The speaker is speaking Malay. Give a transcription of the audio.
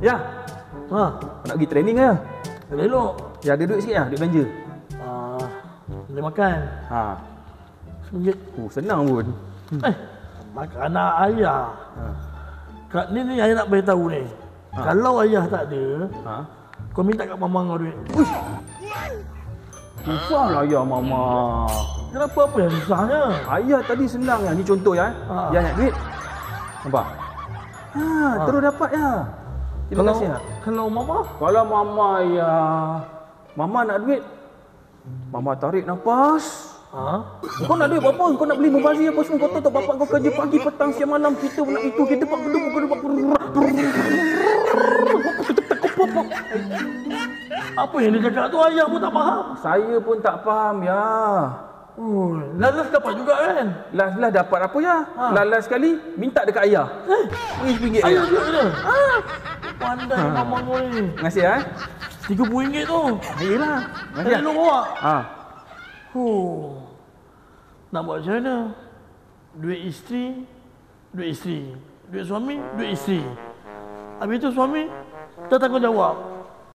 Ya. Ha, Nak pergi training ke? elok. Ya, ada duit sikit lah, duit belanja. Boleh makan. Ha. RM1. Senang pun. Anak ayah. Ha. Kat ni ayah nak beritahu ni. Kalau ayah tak ada, Ha. kau minta kat mama kau duit. Susahlah ayah mama. Kenapa apa yang susahnya? Ayah tadi senang ya. Ni contoh ya. Dia nak duit. Nampak? Terus dapat ya. Terima kasih ya. Kalau mama? Kalau mama ya. Mama nak duit. Mama tarik nafas. Kau nak duit berapa? Kau nak beli mubazir apa semua? Kau tahu tak bapak kau kerja pagi, petang, siang, malam. Kita nak itu, kita pak gedung. Apa yang dia cakap tu ayah pun tak faham. Saya pun tak faham ya. Lalas dapat juga kan? Last dapat apa ya? Last sekali minta dekat ayah. RM10 Ayah juga dia. Pandai mama kau ni. Terima kasih ya. RM30 tu. Yelah. Terima kasih. Elok awak. Ha. Nak buat macam mana? Duit isteri, duit isteri. Duit suami, duit isteri. Habis tu suami tak tanggungjawab.